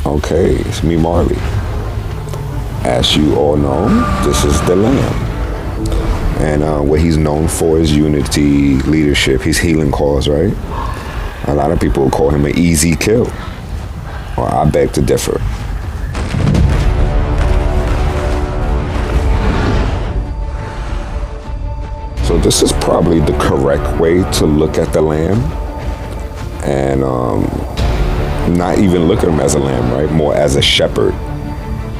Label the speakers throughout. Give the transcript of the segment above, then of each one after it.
Speaker 1: Okay, it's me, Marley. As you all know, this is the Lamb. And what he's known for is unity, leadership, his healing cause, right? A lot of people call him an easy kill. Or I beg to differ. So this is probably the correct way to look at the Lamb. And not even look at him as a lamb, right? More as a shepherd.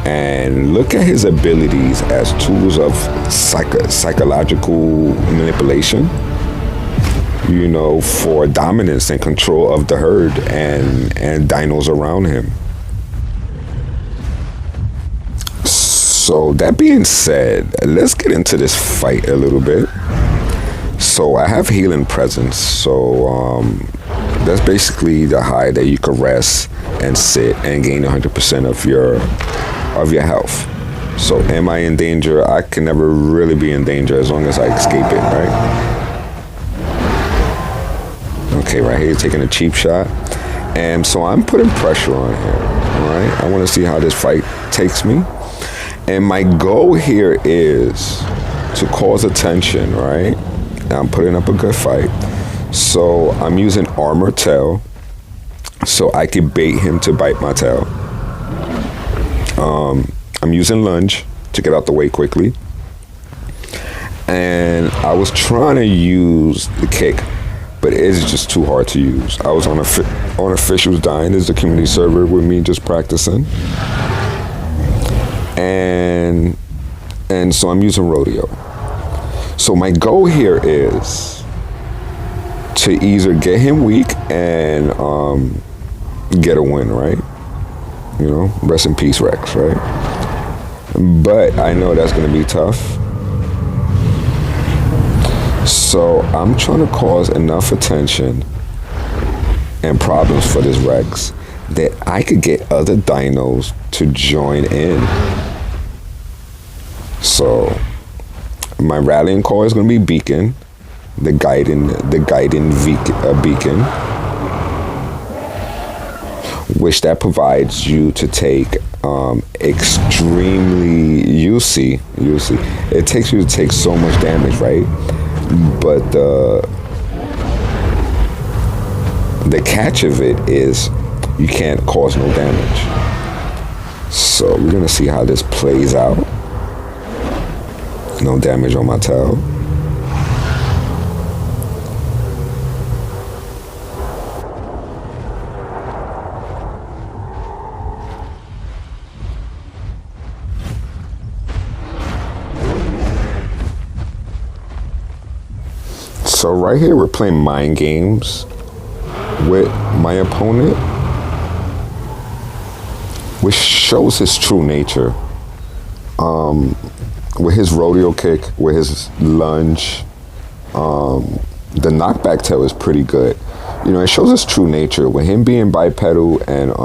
Speaker 1: And look at his abilities as tools of psychological manipulation, you know, for dominance and control of the herd and dinos around him. So that being said, let's get into this fight a little bit. So I have healing presence. So that's basically the high that you can rest and sit and gain 100% of your health. So am I in danger? I can never really be in danger as long as I escape it, right? Okay, right here, taking a cheap shot. And so I'm putting pressure on here, all right? I want to see how this fight takes me. And my goal here is to cause attention, right? I'm putting up a good fight. So I'm using armor tail so I can bait him to bite my tail. I'm using lunge to get out the way quickly. And I was trying to use the kick, but it's just too hard to use. I was on a fish who's dying. There's a community server with me just practicing. And so I'm using rodeo. So my goal here is to either get him weak and get a win, right? You know, rest in peace, Rex, right? But I know that's going to be tough. So I'm trying to cause enough attention and problems for this Rex that I could get other dinos to join in. So my rallying call is going to be Beacon, the guiding beacon, which that provides you to take extremely, you'll see, it takes you to take so much damage, right? But the catch of it is you can't cause no damage. So we're gonna see how this plays out. No damage on my tail. So right here we're playing mind games with my opponent, which shows his true nature. With his rodeo kick, with his lunge, the knockback tail is pretty good. You know, it shows his true nature. With him being bipedal and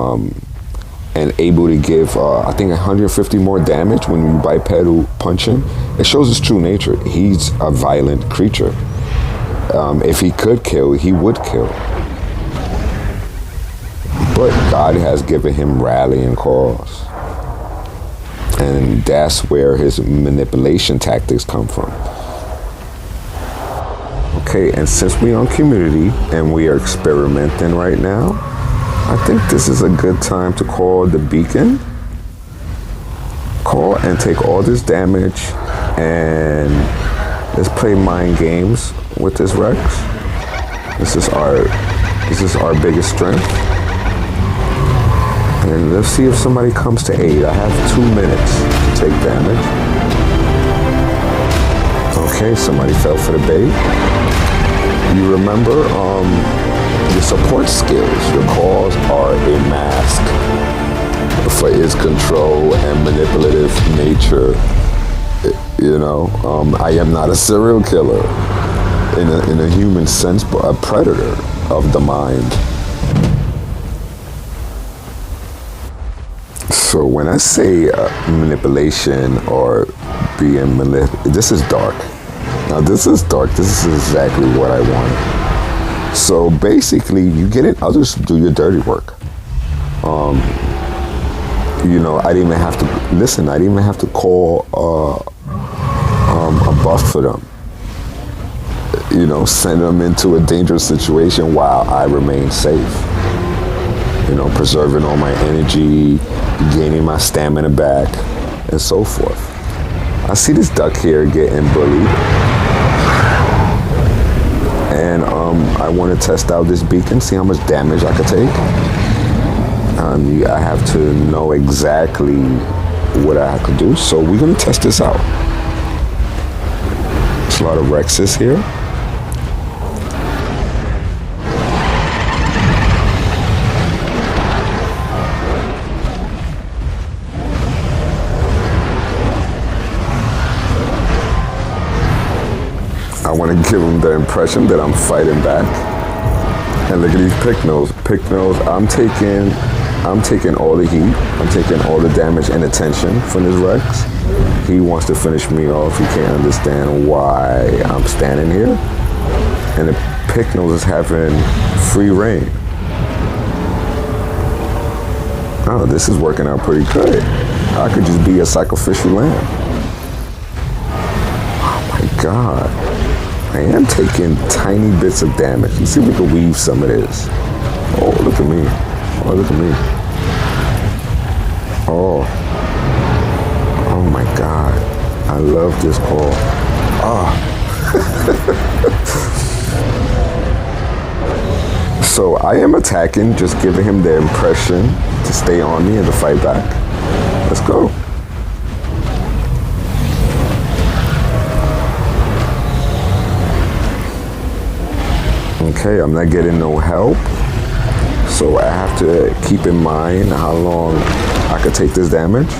Speaker 1: able to give, I think 150 more damage when you bipedal punch him, it shows his true nature. He's a violent creature. If he could kill, he would kill. But God has given him rallying calls. And that's where his manipulation tactics come from. Okay, and since we're on community and we are experimenting right now, I think this is a good time to call the beacon. Call and take all this damage and let's play mind games with this Rex. This is our biggest strength. And let's see if somebody comes to aid. I have 2 minutes to take damage. Okay, somebody fell for the bait. You remember your support skills. Your calls are a mask for its control and manipulative nature. You know, I am not a serial killer in a human sense, but a predator of the mind. So when I say manipulation or being this is dark. Now this is dark. This is exactly what I want. So basically, you getting others to do your dirty work. I didn't even have to listen. I didn't even have to call a buff for them. Send them into a dangerous situation while I remain safe. Preserving all my energy, gaining my stamina back, and so forth. I see this duck here getting bullied. And I want to test out this beacon, see how much damage I could take. I have to know exactly what I have to do, so we're going to test this out. There's a lot of Rexes here. I want to give them the impression that I'm fighting back. And look at these pick nose. I'm taking all the heat. I'm taking all the damage and attention from this Rex. He wants to finish me off. He can't understand why I'm standing here. And the pick nose is having free reign. Oh, this is working out pretty good. I could just be a sacrificial lamb. Oh my God. I am taking tiny bits of damage. Let's see if we can weave some of this. Oh, look at me. Oh, look at me. Oh my God. I love this call. So I am attacking, just giving him the impression to stay on me and to fight back. Let's go. Okay, I'm not getting no help, so I have to keep in mind how long I could take this damage.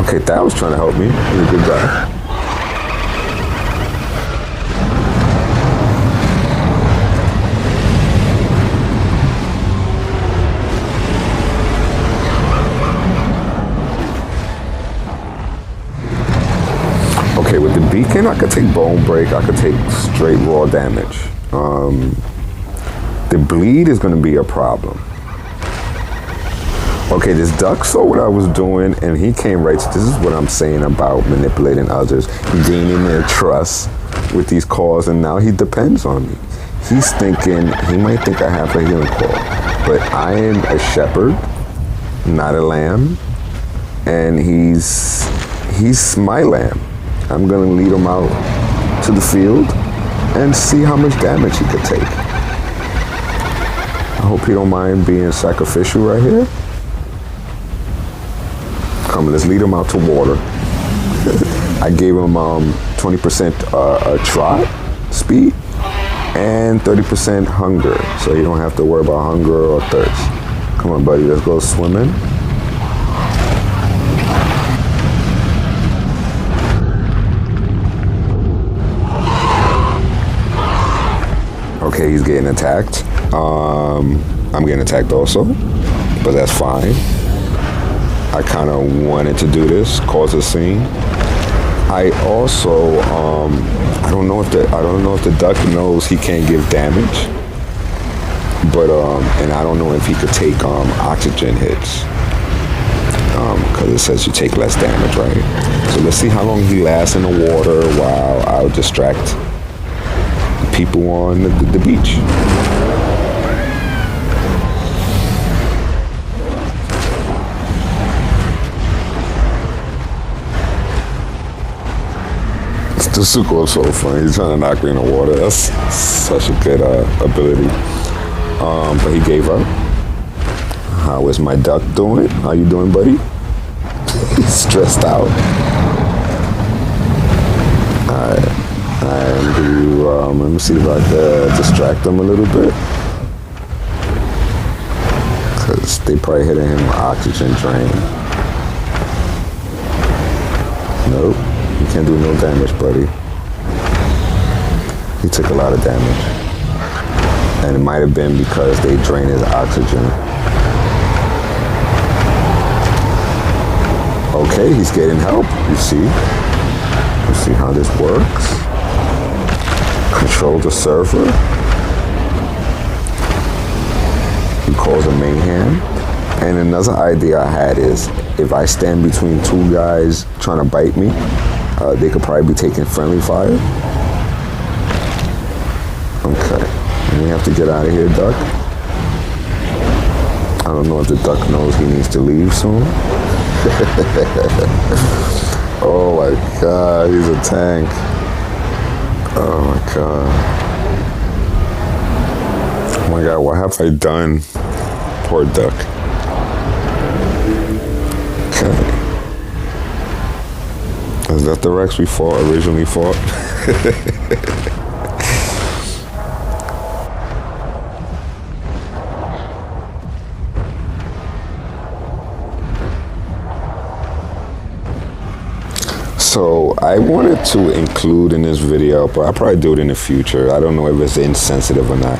Speaker 1: Okay, that was trying to help me. He's a good guy. Okay, with the beacon, I could take bone break. I could take straight raw damage. The bleed is going to be a problem. Okay, this duck saw what I was doing, and he came right to, this is what I'm saying about manipulating others, gaining their trust with these calls, and now he depends on me. He's thinking, he might think I have a healing call, but I am a shepherd, not a lamb, and he's my lamb. I'm gonna lead him out to the field and see how much damage he could take. I hope he don't mind being sacrificial right here. Come, let's lead him out to water. I gave him 20% trot speed and 30% hunger, so you don't have to worry about hunger or thirst. Come on, buddy, let's go swimming. Okay, he's getting attacked. I'm getting attacked also, but that's fine. I kind of wanted to do this, cause a scene. I also, I don't know if the duck knows he can't give damage, but and I don't know if he could take oxygen hits, because it says you take less damage, right? So let's see how long he lasts in the water while I'll distract the people on the beach. The Suko is so funny. He's trying to knock me in the water. That's such a good ability. But he gave up. How is my duck doing? How you doing, buddy? He's stressed out. Alright. Let me see if I can distract him a little bit. Because they probably hitting him with oxygen drain. Nope. You can't do no damage, buddy. He took a lot of damage. And it might have been because they drained his oxygen. Okay, he's getting help, you see. You see how this works. Control the server. He calls a mayhem. And another idea I had is, if I stand between two guys trying to bite me, they could probably be taking friendly fire. Okay, and we have to get out of here, duck. I don't know if the duck knows he needs to leave soon. Oh my god, he's a tank. Oh my god. Oh my god, what have I done? Poor duck. Okay. Is that the Rex we originally fought? So I wanted to include in this video, but I'll probably do it in the future. I don't know if it's insensitive or not,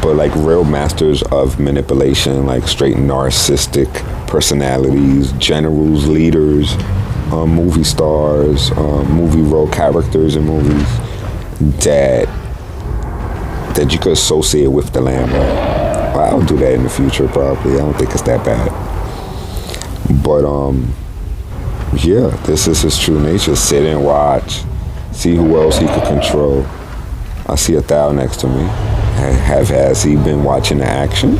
Speaker 1: but like real masters of manipulation, like straight narcissistic personalities, generals, leaders, movie stars, movie role characters in movies that you could associate with the Lamb. I'll do that in the future probably. I don't think it's that bad. But yeah, this is his true nature. Sit and watch. See who else he could control. I see a Thou next to me. Has he been watching the action?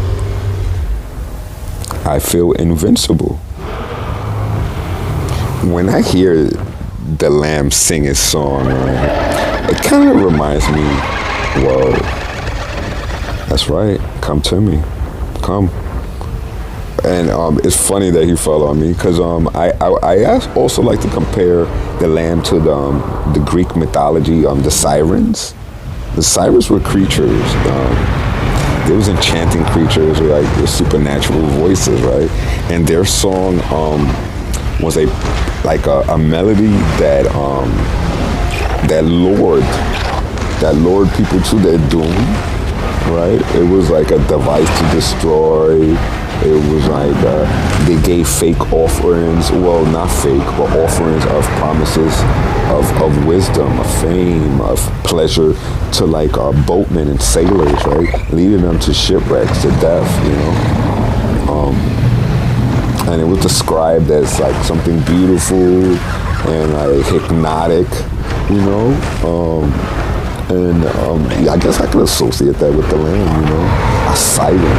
Speaker 1: I feel invincible. When I hear the Lamb sing his song, it kind of reminds me, whoa, that's right, come to me, come. And it's funny that he fell on me because I also like to compare the Lamb to the Greek mythology, the sirens. The sirens were creatures. They was enchanting creatures with like supernatural voices, right? And their song was a melody that lured people to their doom, right? It was like a device to destroy. It was like they gave fake offerings, well, not fake, but offerings of promises of wisdom, of fame, of pleasure to like boatmen and sailors, right? Leading them to shipwrecks, to death, you know? And it was described as like something beautiful and like hypnotic, you know? I guess I could associate that with the Lamb, you know? A siren.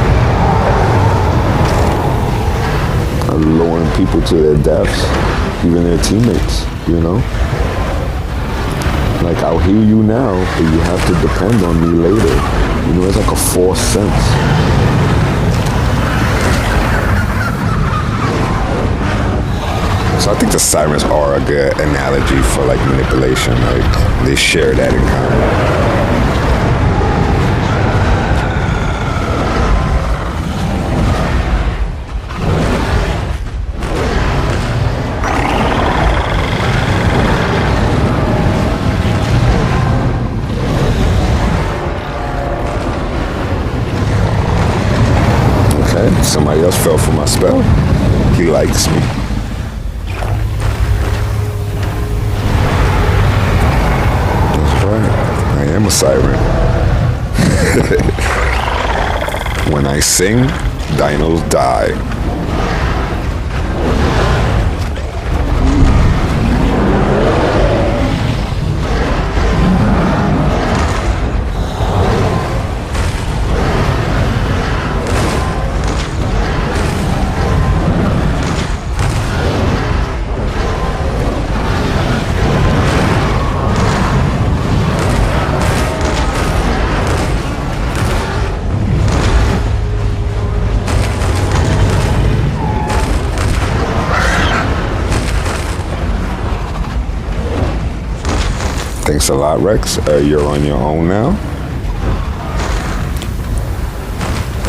Speaker 1: Luring people to their deaths, even their teammates, you know? Like, I'll hear you now, but you have to depend on me later. You know, it's like a fourth sense. So I think the sirens are a good analogy for like manipulation. Like, they share that in common. Somebody else fell for my spell. He likes me. That's right. I am a siren. When I sing, dinos die. Thanks a lot, Rex. You're on your own now.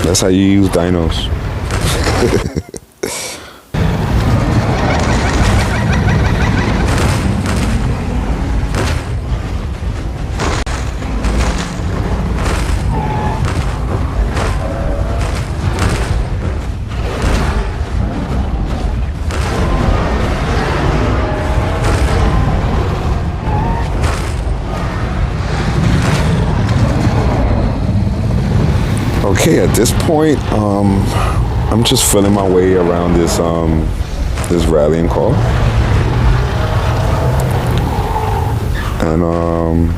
Speaker 1: That's how you use dinos. Okay, at this point, I'm just feeling my way around this rallying call, and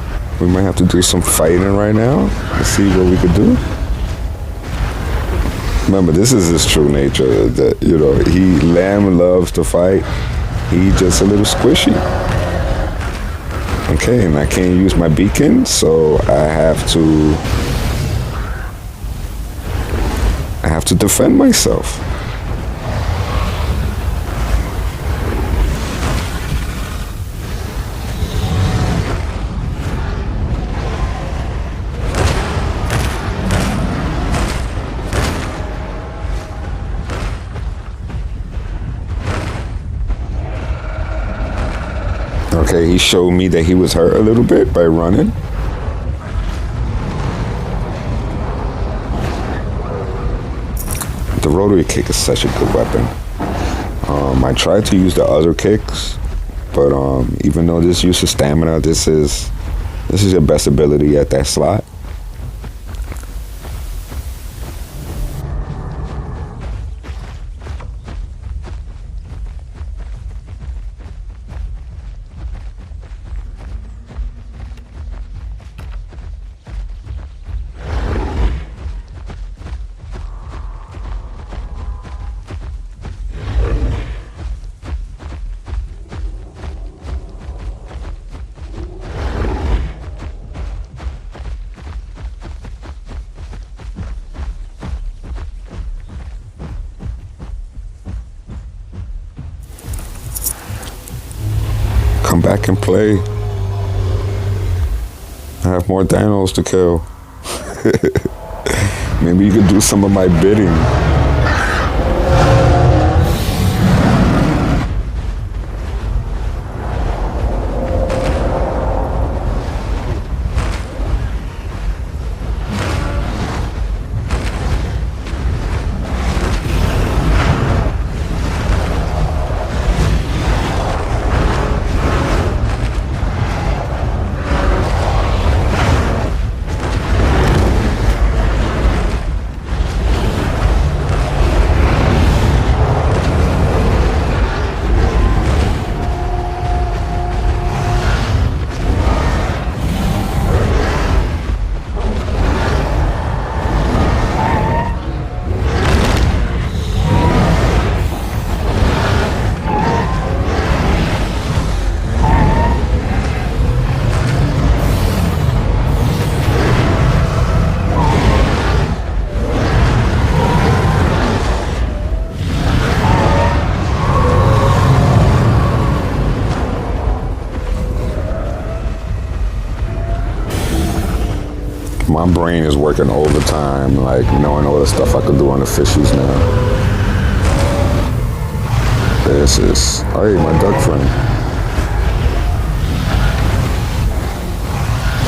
Speaker 1: we might have to do some fighting right now to see what we could do. Remember, this is his true nature. That Lamb loves to fight. He just a little squishy. Okay, and I can't use my beacon, so I have to defend myself. Okay, he showed me that he was hurt a little bit by running. The rotary kick is such a good weapon. I tried to use the other kicks, but even though this uses stamina, this is your best ability at that slot. Come back and play. I have more dinos to kill. Maybe you could do some of my bidding. My brain is working overtime, like knowing all the stuff I could do on the fishies now. This is, hey, my duck friend.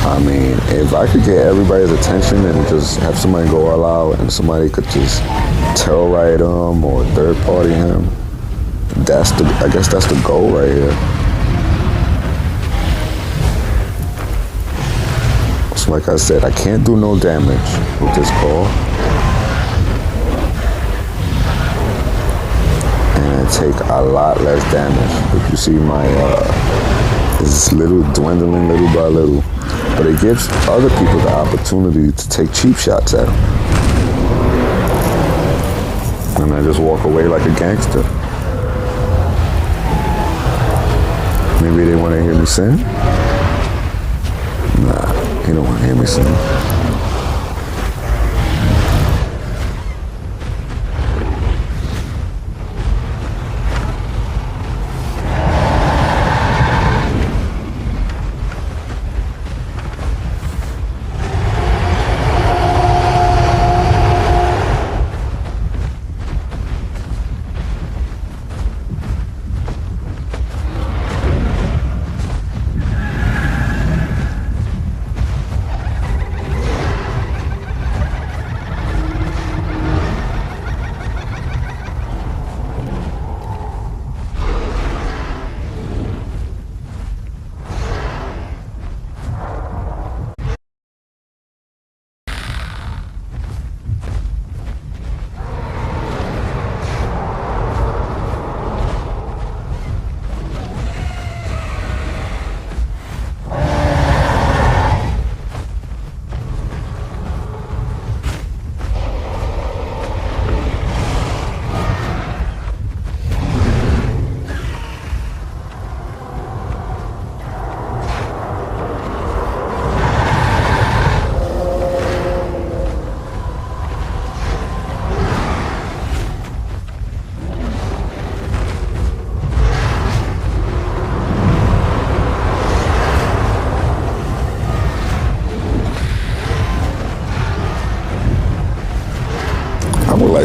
Speaker 1: I mean, if I could get everybody's attention and just have somebody go all out and somebody could just tail ride him or third party him, I guess that's the goal right here. Like I said, I can't do no damage with this call. And take a lot less damage. If you see my, it's little dwindling little by little. But it gives other people the opportunity to take cheap shots at them. And I just walk away like a gangster. Maybe they want to hear me sing? Nah. You don't want to hear me sing.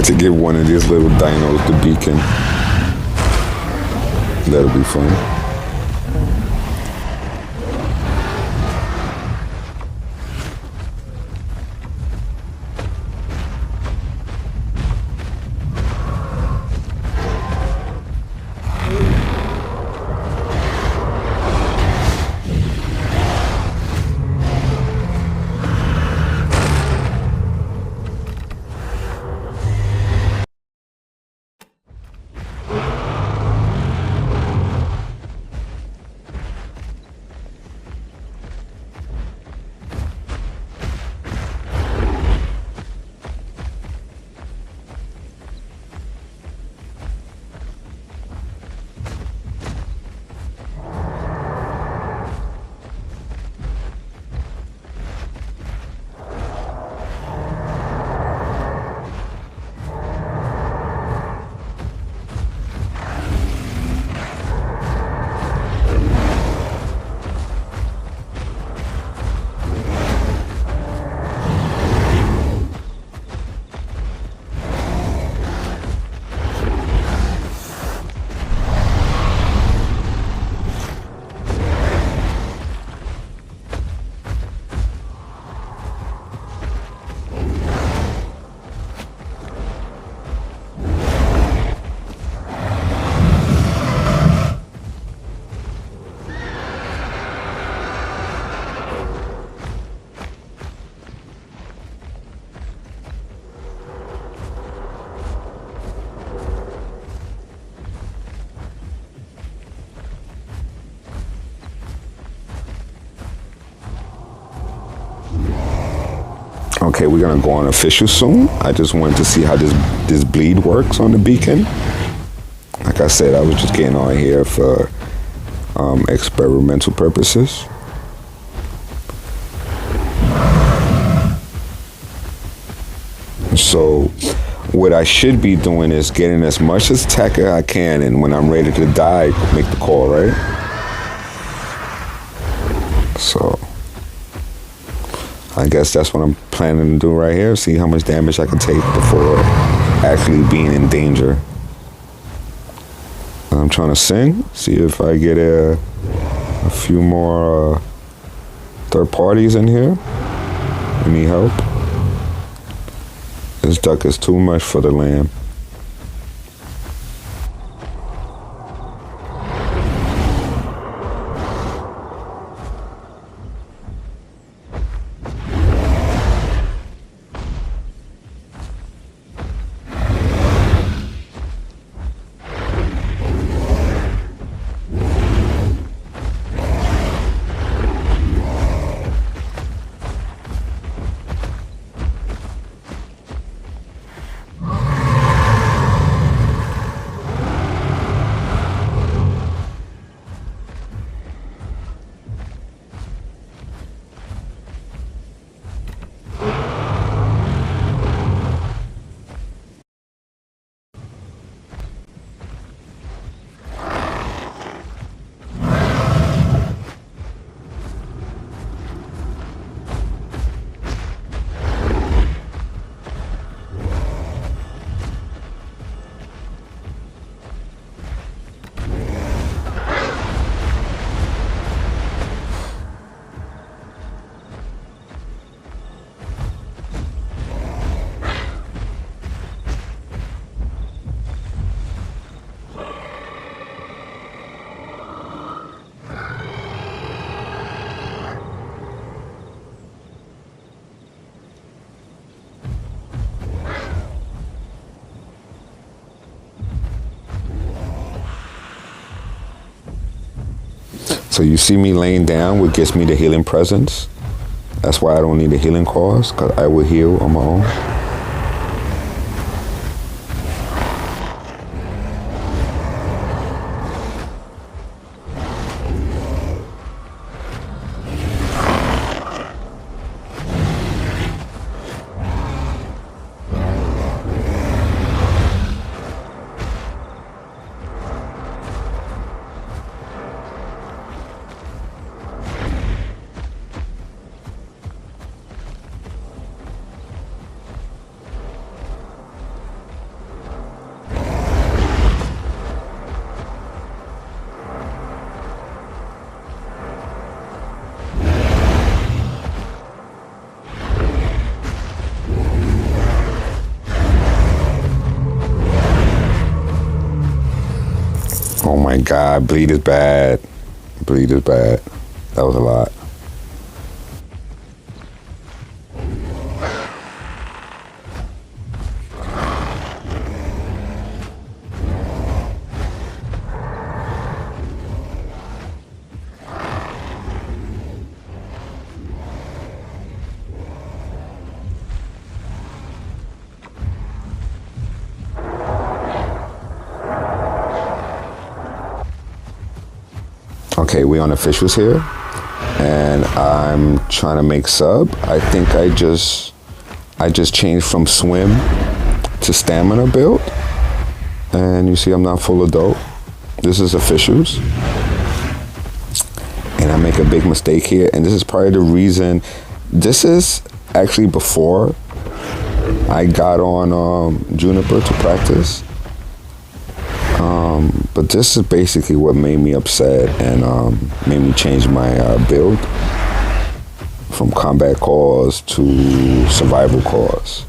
Speaker 1: decide to give one of these little dinos the beacon. That'll be fun. Okay, we're gonna go on official soon. I just wanted to see how this bleed works on the beacon. Like I said, I was just getting on here for experimental purposes. So what I should be doing is getting as much as tech as I can, and when I'm ready to die, make the call, right? So I guess that's what I'm planning to do right here. See how much damage I can take before actually being in danger. I'm trying to sing, see if I get a few more third parties in here. Any help? This duck is too much for the lamb. So you see me laying down, what gets me the healing presence. That's why I don't need a healing cause, because I will heal on my own. my God, bleed is bad. Bleed is bad. That was a lot. Okay, we on officials here, and I'm trying to make sub. I think I just changed from swim to stamina build, and you see I'm not full adult. This is officials, and I make a big mistake here, and this is probably the reason. This is actually before I got on Juniper to practice. But this is basically what made me upset and made me change my build from combat cause to survival cause.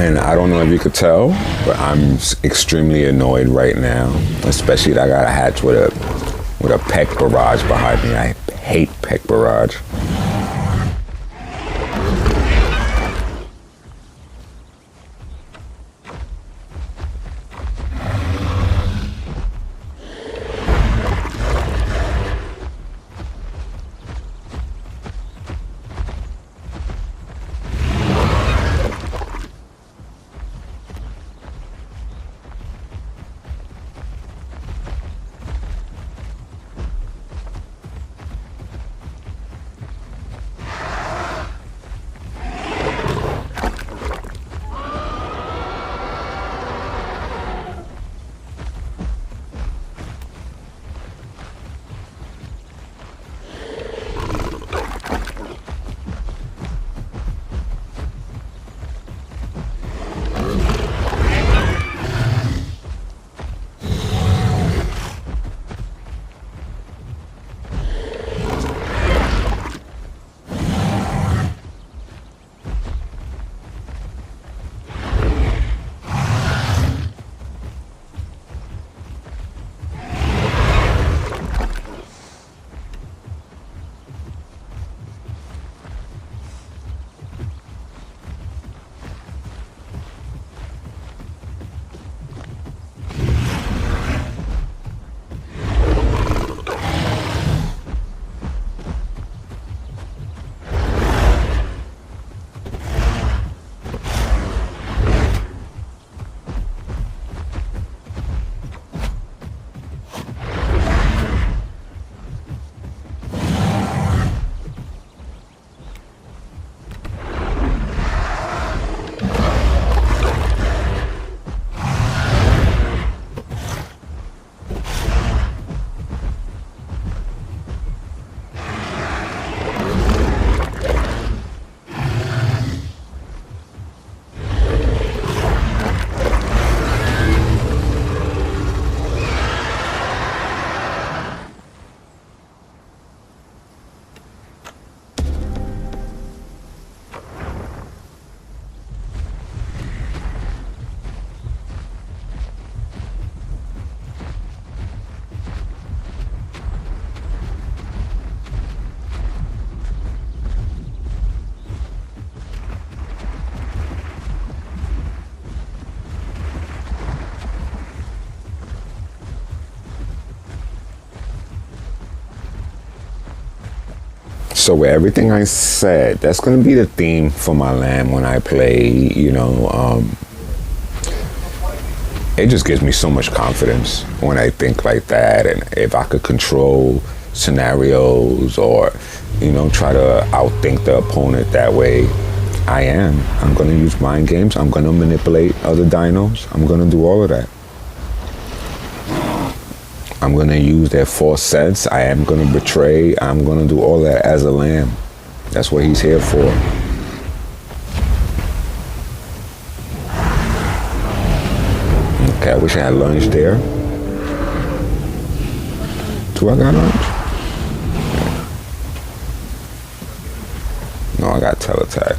Speaker 1: And I don't know if you could tell, but I'm extremely annoyed right now, especially that I got a hatch with a peck barrage behind me. I hate peck barrage. So with everything I said, that's going to be the theme for my lamb when I play. It just gives me so much confidence when I think like that. And if I could control scenarios or, try to outthink the opponent that way, I am. I'm going to use mind games. I'm going to manipulate other dinos. I'm going to do all of that. I'm going to use their false sense. I am going to betray. I'm going to do all that as a lamb. That's what he's here for. Okay, I wish I had lunch there. Do I got lunch? No, I got tail attack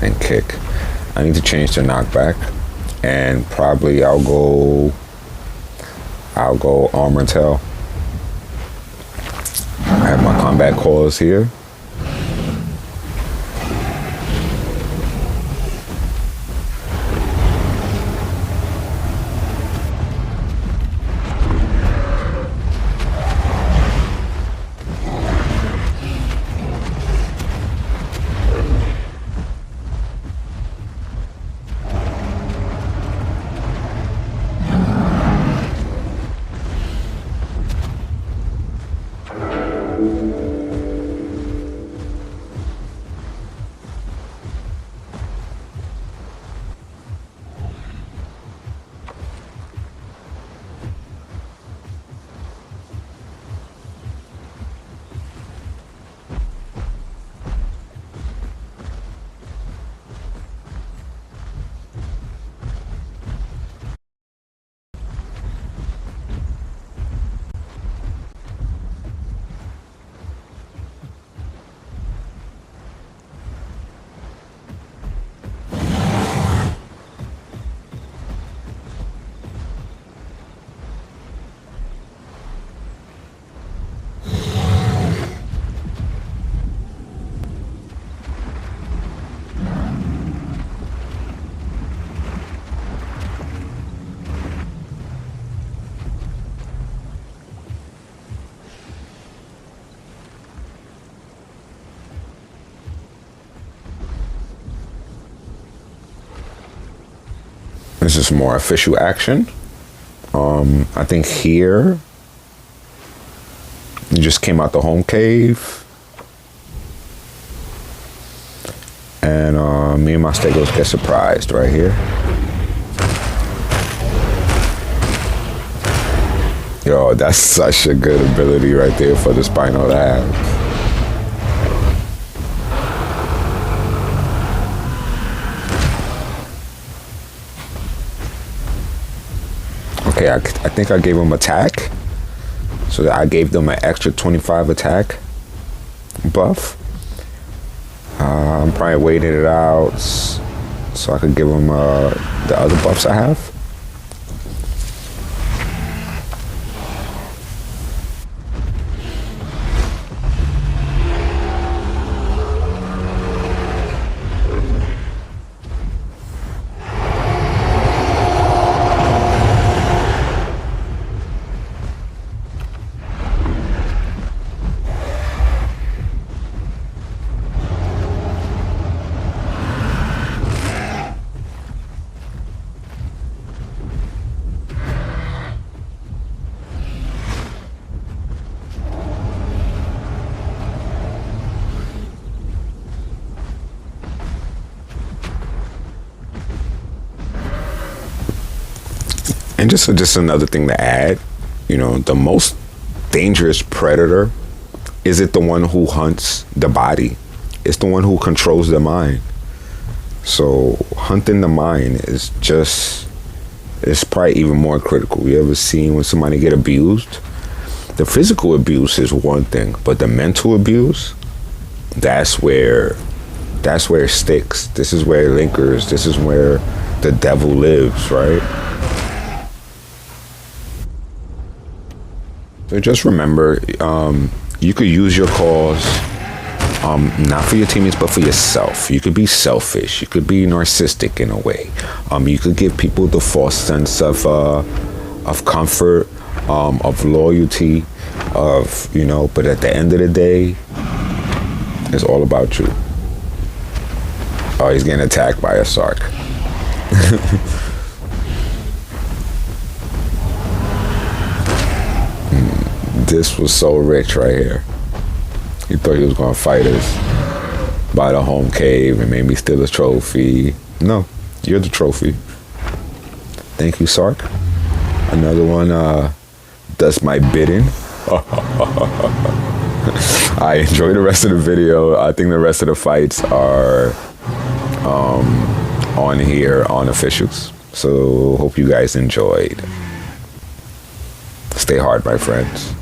Speaker 1: and kick. I need to change the knockback, and probably I'll go armor and tail. I have my combat calls here. This is more official action. I think here, you just came out the home cave. And me and my stegos get surprised right here. Yo, that's such a good ability right there for the Spino to have. Okay, I think I gave them attack. So that I gave them an extra 25 attack buff. I'm probably waiting it out so I could give them the other buffs I have. And just another thing to add, the most dangerous predator isn't the one who hunts the body. It's the one who controls the mind. So hunting the mind is probably even more critical. You ever seen when somebody get abused? The physical abuse is one thing, but the mental abuse, that's where it sticks. This is where it lingers. This is where the devil lives, right? So just remember, you could use your calls, not for your teammates, but for yourself. You could be selfish. You could be narcissistic in a way. You could give people the false sense of comfort, of loyalty, but at the end of the day, It's all about you. Oh, he's getting attacked by a shark. This was so rich right here. He thought he was gonna fight us by the home cave and made me steal his trophy. No, you're the trophy. Thank you, Sark. Another one does my bidding. I enjoy the rest of the video. I think the rest of the fights are on here on officials. So hope you guys enjoyed. Stay hard, my friends.